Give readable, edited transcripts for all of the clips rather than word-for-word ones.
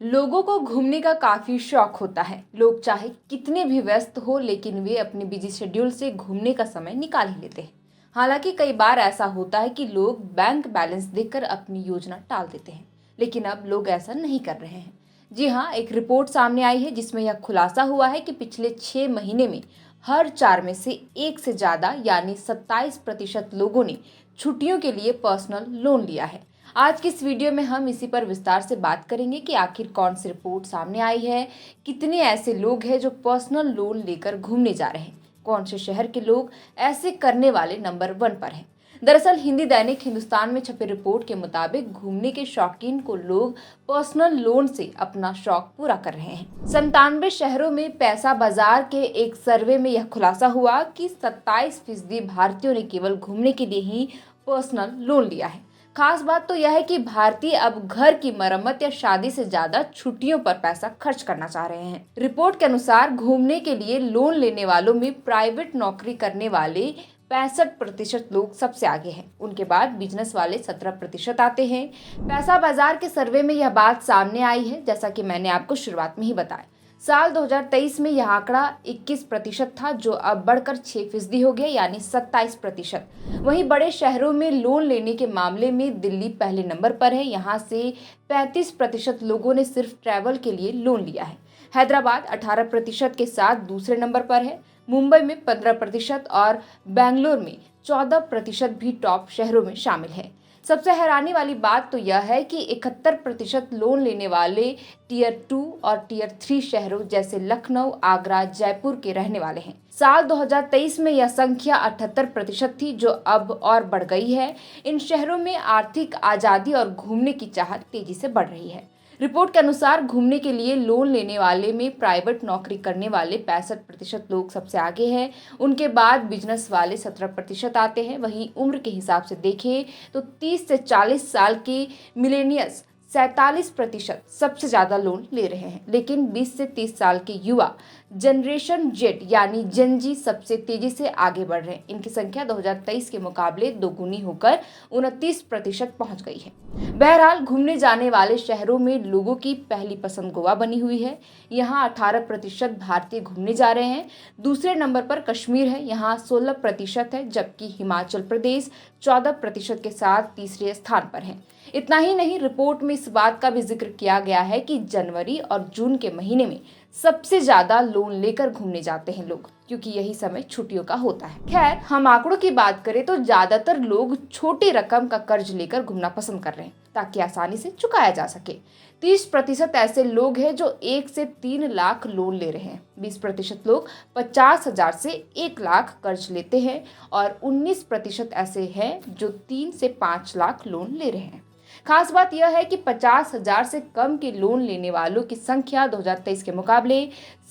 लोगों को घूमने का काफी शौक होता है। लोग चाहे कितने भी व्यस्त हो लेकिन वे अपने बिजी शेड्यूल से घूमने का समय निकाल ही लेते हैं। हालांकि कई बार ऐसा होता है कि लोग बैंक बैलेंस देखकर अपनी योजना टाल देते हैं, लेकिन अब लोग ऐसा नहीं कर रहे हैं। जी हाँ, एक रिपोर्ट सामने आई है जिसमें यह खुलासा हुआ है कि पिछले 6 महीने में हर 4 में से एक से ज्यादा यानी 27% लोगों ने छुट्टियों के लिए पर्सनल लोन लिया है। आज की इस वीडियो में हम इसी पर विस्तार से बात करेंगे कि आखिर कौन सी रिपोर्ट सामने आई है, कितने ऐसे लोग हैं जो पर्सनल लोन लेकर घूमने जा रहे हैं, कौन से शहर के लोग ऐसे करने वाले नंबर 1 पर हैं। दरअसल हिंदी दैनिक हिंदुस्तान में छपी रिपोर्ट के मुताबिक घूमने के शौकीन को लोग पर्सनल लोन से अपना शौक पूरा कर रहे हैं। 97 शहरों में पैसा बाजार के एक सर्वे में यह खुलासा हुआ कि 27% भारतीयों ने केवल घूमने के लिए ही पर्सनल लोन लिया है। खास बात तो यह है कि भारतीय अब घर की मरम्मत या शादी से ज्यादा छुट्टियों पर पैसा खर्च करना चाह रहे हैं। रिपोर्ट के अनुसार घूमने के लिए लोन लेने वालों में प्राइवेट नौकरी करने वाले 65% लोग सबसे आगे हैं। उनके बाद बिजनेस वाले 17% आते हैं। पैसा बाजार के सर्वे में यह बात सामने आई है, जैसा कि मैंने आपको शुरुआत में ही बताया। साल 2023 में यह आंकड़ा 21% था, जो अब बढ़कर 6% हो गया यानी 27%। वहीं बड़े शहरों में लोन लेने के मामले में दिल्ली पहले नंबर पर है। यहाँ से 35% लोगों ने सिर्फ ट्रैवल के लिए लोन लिया है। हैदराबाद 18% के साथ दूसरे नंबर पर है। मुंबई में 15% और बेंगलोर में 14% भी टॉप शहरों में शामिल है। सबसे हैरानी वाली बात तो यह है कि 71% लोन लेने वाले टियर 2 और टियर 3 शहरों जैसे लखनऊ, आगरा, जयपुर के रहने वाले हैं। साल 2023 में यह संख्या 78% थी, जो अब और बढ़ गई है। इन शहरों में आर्थिक आजादी और घूमने की चाहत तेजी से बढ़ रही है। रिपोर्ट के अनुसार घूमने के लिए लोन लेने वाले में प्राइवेट नौकरी करने वाले 65% लोग सबसे आगे हैं। उनके बाद बिजनेस वाले 17% आते हैं। वहीं उम्र के हिसाब से देखें तो 30 से 40 साल के मिलेनियल्स 47% सबसे ज्यादा लोन ले रहे हैं, लेकिन 20 से 30 साल के युवा जनरेशन जेड यानी जेन जी सबसे तेजी से आगे बढ़ रहे हैं। इनकी संख्या 2023 के मुकाबले दोगुनी होकर 29% पहुंच गई है। बहरहाल घूमने जाने वाले शहरों में लोगों की पहली पसंद गोवा बनी हुई है। यहाँ 18% भारतीय घूमने जा रहे हैं। दूसरे नंबर पर कश्मीर है, यहाँ 16% है, जबकि हिमाचल प्रदेश 14% के साथ तीसरे स्थान पर है। इतना ही नहीं, रिपोर्ट में इस बात का भी जिक्र किया गया है कि जनवरी और जून के महीने में सबसे ज्यादा लोन लेकर घूमने जाते हैं लोग, क्योंकि यही समय छुट्टियों का होता है। खैर, हम आंकड़ों की बात करें तो ज्यादातर लोग छोटी रकम का कर्ज लेकर घूमना पसंद कर रहे हैं ताकि आसानी से चुकाया जा सके। 30% ऐसे लोग हैं जो 1 से 3 लाख लोन ले रहे हैं। 20% लोग 50,000 से 1 लाख कर्ज लेते हैं और 19% ऐसे हैं जो 3 से 5 लाख लोन ले रहे हैं। खास बात यह है कि 50,000 से कम के लोन लेने वालों की संख्या 2023 के मुकाबले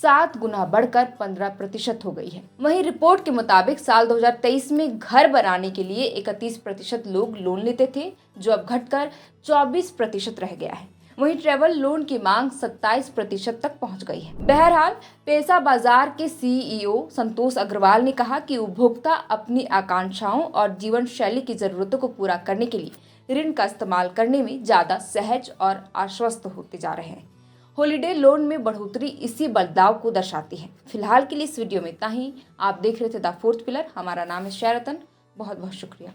7 गुना बढ़कर 15% हो गई है। वहीं रिपोर्ट के मुताबिक साल 2023 में घर बनाने के लिए 31% लोग लोन लेते थे, जो अब घटकर 24% रह गया है। वहीं ट्रैवल लोन की मांग 27% तक पहुंच गई है। बहरहाल पैसा बाजार के सीईओ संतोष अग्रवाल ने कहा कि उपभोक्ता अपनी आकांक्षाओं और जीवन शैली की जरूरतों को पूरा करने के लिए ऋण का इस्तेमाल करने में ज्यादा सहज और आश्वस्त होते जा रहे हैं। हॉलिडे लोन में बढ़ोतरी इसी बदलाव को दर्शाती है। फिलहाल के लिए इस वीडियो में इतना ही। आप देख रहे थे द फोर्थ पिलर। हमारा नाम है शेरतन। बहुत बहुत शुक्रिया।